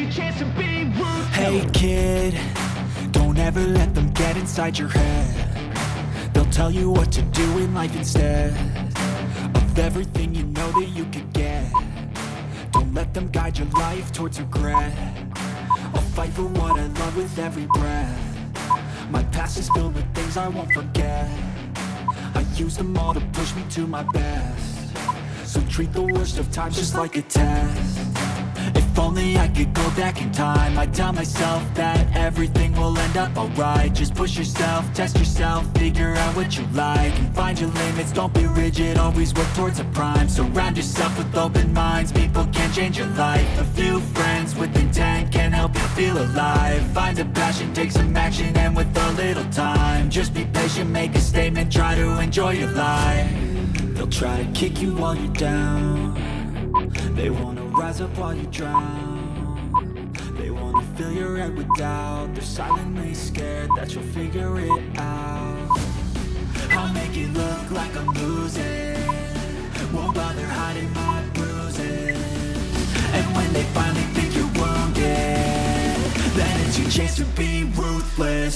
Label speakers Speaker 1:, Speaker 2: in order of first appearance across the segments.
Speaker 1: your chance to be ruthless.
Speaker 2: Hey kid, don't ever let them get inside your head. They'll tell you what to do in life instead of everything you know that you could get. Don't let them guide your life towards regret. I'll fight for what I love with every breath. My past is filled with things I won't forget. I use them all to push me to my best. So treat the worst of times just like a test. If only I could go back in time, I'd tell myself that everything will end up alright. Just push yourself, test yourself, figure out what you like, and find your limits, don't be rigid, always work towards a prime. Surround yourself with open minds, people can change your life. A few friends with intent can help you feel alive. Find a passion, take some action, and with a little time, just be patient, make a statement, try to enjoy your life. They'll try to kick you while you're down. They wanna rise up while you drown. They wanna fill your head with doubt. They're silently scared that you'll figure it out. I'll make it look like I'm losing, won't bother hiding my bruises. And when they finally think you're wounded, then it's your chance to be ruthless.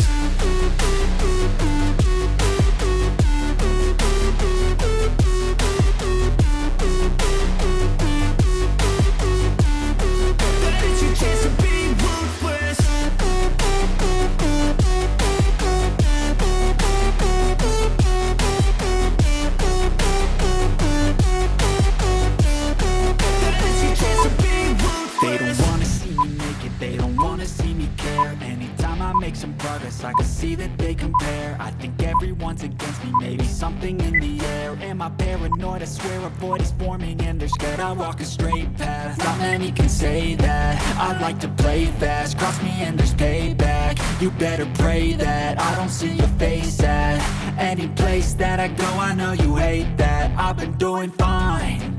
Speaker 2: I can see that they compare. I think everyone's against me, maybe something in the air. Am I paranoid? I swear a void is forming and they're scared I walk a straight path. Not many can say that. I like to play fast, cross me and there's payback. You better pray that I don't see your face at any place that I go. I know you hate that. I've been doing fine,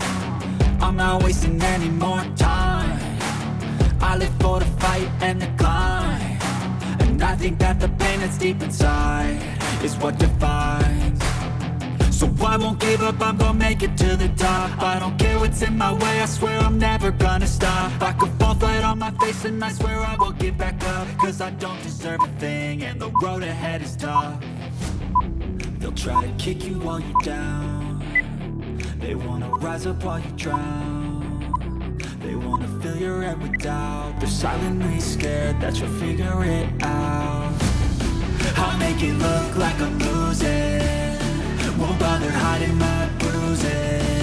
Speaker 2: I'm not wasting any more time. I live for the fight and the climb, and I think that the pain that's deep inside is what defines. So I won't give up, I'm gonna make it to the top. I don't care what's in my way, I swear I'm never gonna stop. I could fall flat on my face and I swear I won't get back up, cause I don't deserve a thing and the road ahead is tough. They'll try to kick you while you're down. They wanna rise up while you drown. They wanna fill your head with doubt. They're silently scared that you'll figure it out. I'll make it look like I'm losing, won't bother hiding my bruises.